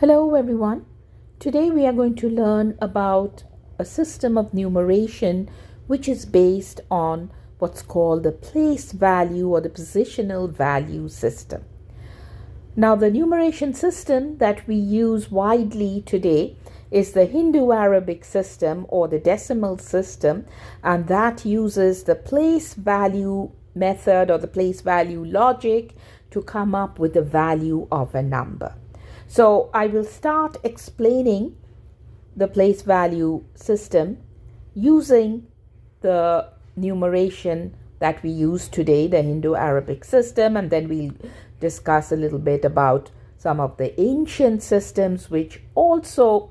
Hello everyone. Today we are going to learn about a system of numeration which is based on what's called the place value or the positional value system. Now the numeration system that we use widely today is the Hindu-Arabic system or the decimal system, and that uses the place value method or the place value logic to come up with the value of a number. So I will start explaining the place value system using the numeration that we use today, the Hindu-Arabic system, and then we'll discuss a little bit about some of the ancient systems which also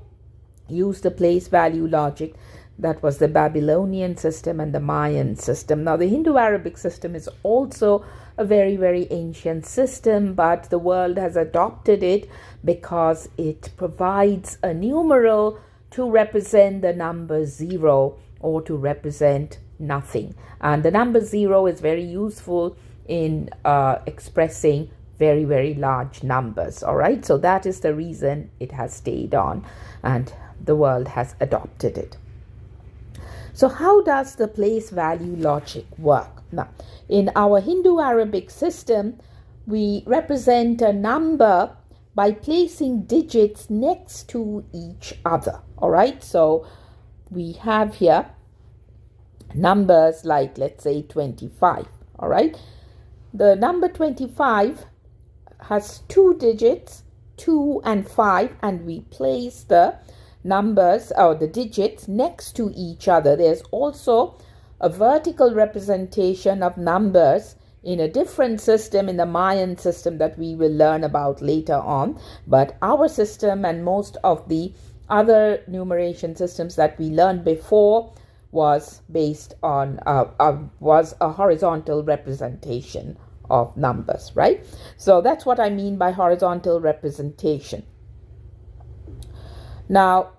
use the place value logic. That was the Babylonian system and the Mayan system. Now the Hindu-Arabic system is also a very, very ancient system, but the world has adopted it because it provides a numeral to represent the number 0 or to represent nothing. And the number 0 is very useful in expressing very, very large numbers. All right, so that is the reason it has stayed on and the world has adopted it. So how does the place value logic work? Now, in our Hindu-Arabic system, we represent a number by placing digits next to each other. All right, so we have here numbers like, let's say, 25. All right, the number 25 has two digits, 2 and 5, and we place the numbers or the digits next to each other. There's also a vertical representation of numbers in a different system, in the Mayan system, that we will learn about later on. But our system and most of the other numeration systems that we learned before was based on was a horizontal representation of numbers, right? So that's what I mean by horizontal representation. Now,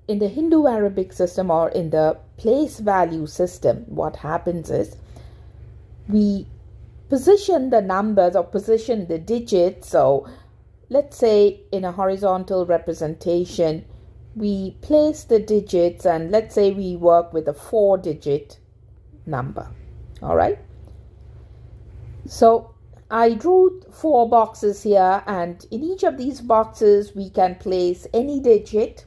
in the Hindu-Arabic system or in the place value system, what happens is we position the numbers or position the digits. So let's say in a horizontal representation, we place the digits, and let's say we work with a 4-digit number. All right. So I drew 4 boxes here, and in each of these boxes we can place any digit.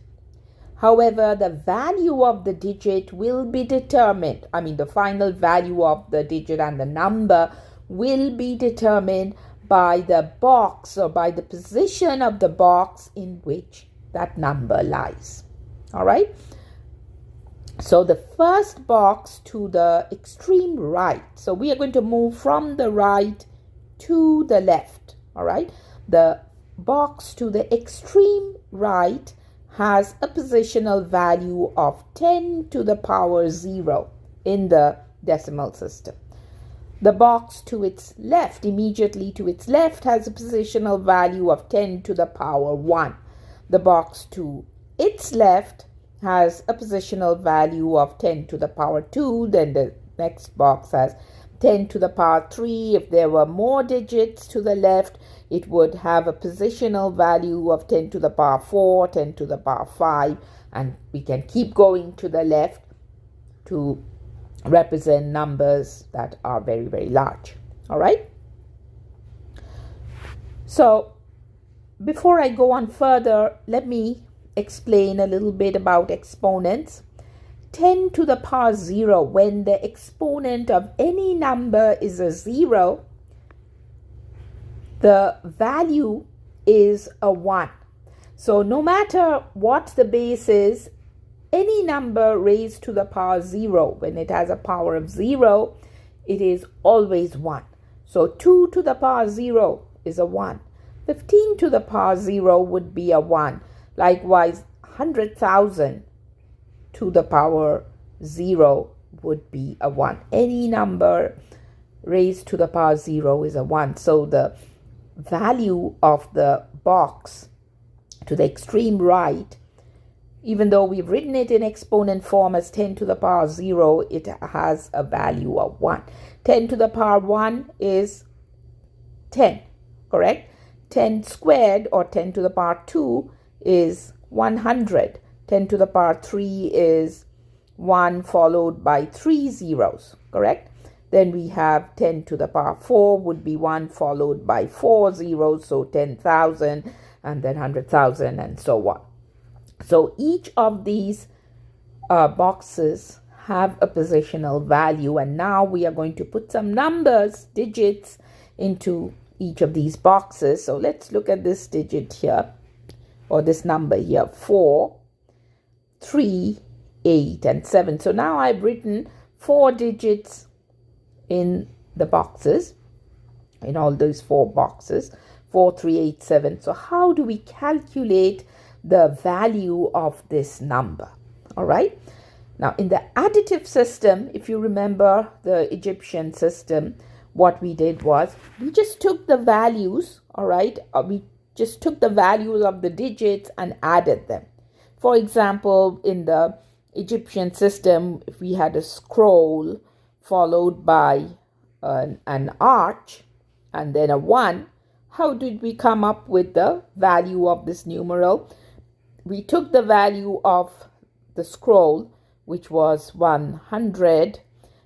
However, the value of the digit will be determined. The final value of the digit and the number will be determined by the box or by the position of the box in which that number lies. All right. So the first box to the extreme right. So we are going to move from the right to the left. All right. The box to the extreme right has a positional value of 10 to the power 0 in the decimal system. The box to its left, immediately to its left, has a positional value of 10 to the power 1. The box to its left has a positional value of 10 to the power 2. Then the next box has 10 to the power 3. If there were more digits to the left, it would have a positional value of 10 to the power 4, 10 to the power 5, and we can keep going to the left to represent numbers that are very, very large. All right. So before I go on further, let me explain a little bit about exponents. 10 to the power 0, when the exponent of any number is a 0, the value is a 1. So no matter what the base is, any number raised to the power 0, when it has a power of 0, it is always 1. So 2 to the power 0 is a 1. 15 to the power 0 would be a 1. Likewise, 100,000 to the power 0 would be a 1. Any number raised to the power 0 is a 1. So the value of the box to the extreme right, even though we've written it in exponent form as 10 to the power 0, it has a value of 1. 10 to the power 1 is 10, correct? 10 squared, or 10 to the power 2, is 100. 10 to the power 3 is 1 followed by 3 zeros, correct? Then we have 10 to the power 4 would be 1 followed by 4 zeros, so 10,000, and then 100,000, and so on. So each of these boxes have a positional value, and now we are going to put some numbers, digits, into each of these boxes. So let's look at this digit here, or this number here: 4, 3, 8, and 7. So now I've written 4 digits in the boxes, in all those 4 boxes: 4, 3, 8, 7. So how do we calculate the value of this number? All right. Now, in the additive system, if you remember the Egyptian system, what we did was we just took the values, all right? We just took the values of the digits and added them. For example, in the Egyptian system, if we had a scroll followed by an arch and then a 1, how did we come up with the value of this numeral? We took the value of the scroll, which was 100,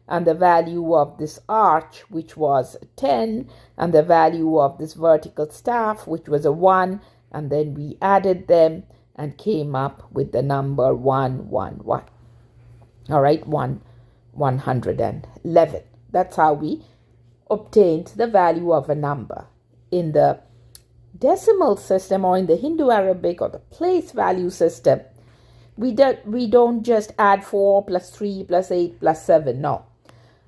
and the value of this arch, which was 10, and the value of this vertical staff, which was a 1, and then we added them and came up with the number 111. All right, 111. That's how we obtained the value of a number. In the decimal system, or in the Hindu Arabic or the place value system, we don't just add 4 plus 3 plus 8 plus 7. No.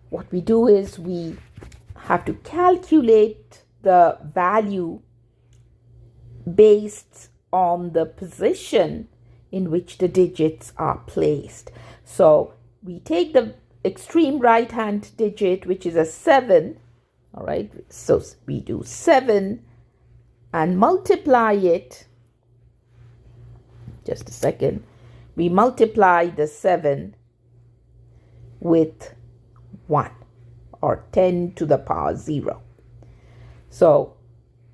What we do is we have to calculate the value based on the position in which the digits are placed. So we take the extreme right hand digit, which is a 7. All right. So we do 7 and multiply it. Just a second. We multiply the 7 with 1, or 10 to the power 0. So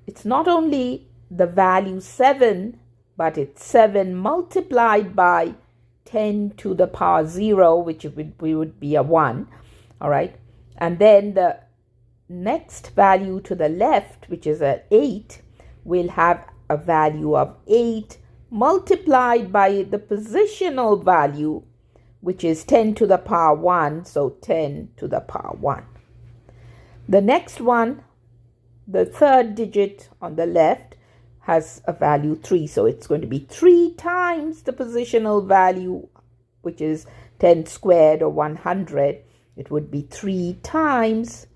it's not only the value 7, but it's 7 multiplied by 10 to the power 0, which would be a 1. All right. And then the next value to the left, which is an 8, will have a value of 8 multiplied by the positional value, which is 10 to the power 1, so 10 to the power 1. The next one, the third digit on the left, has a value 3, so it's going to be 3 times the positional value, which is 10 squared or 100. It would be 3 times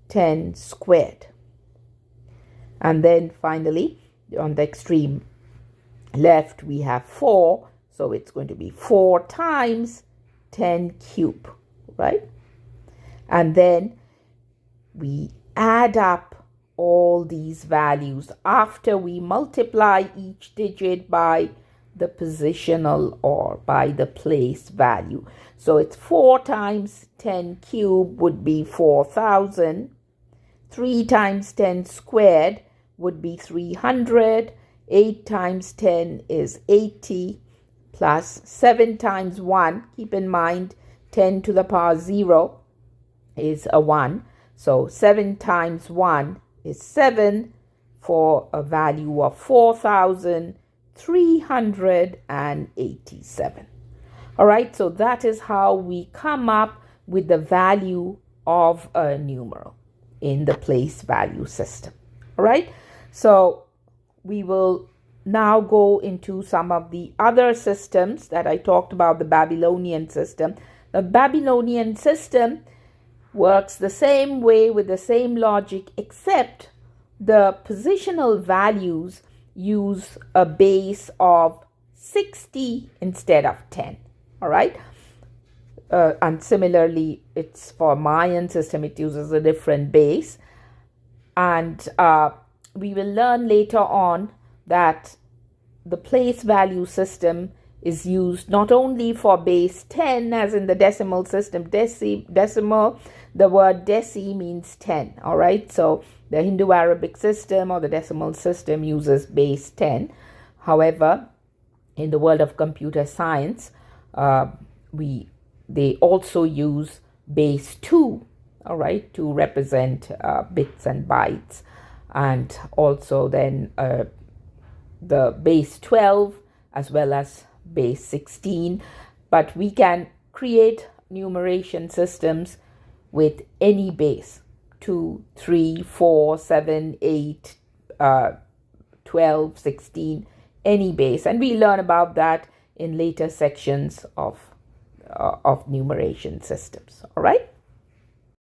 10 squared. And then finally, on the extreme left, we have 4, so it's going to be 4 times 10 cube, right? And then we add up all these values after we multiply each digit by the positional or by the place value. So it's 4 times 10 cube would be 4,000. 3 times 10 squared would be 300. 8 times 10 is 80, plus 7 times 1. Keep in mind, 10 to the power 0 is a 1. So 7 times 1 is 7, for a value of 4,387. All right, so that is how we come up with the value of a numeral in the place value system. All right, so we will now go into some of the other systems that I talked about. The Babylonian system. The Babylonian system works the same way with the same logic, except the positional values use a base of 60 instead of 10. All right. And similarly, it's for Mayan system, it uses a different base. And we will learn later on that the place value system is used not only for base 10 as in the decimal system. Decimal, the word deci means 10. All right. So The Hindu-Arabic system or the decimal system uses base 10. However, in the world of computer science, they also use base 2, all right, to represent bits and bytes, and also then the base 12 as well as base 16. But we can create numeration systems with any base: 2, 3, 4, 7, 8, 12, 16, any base. And we learn about that in later sections of numeration systems. All right.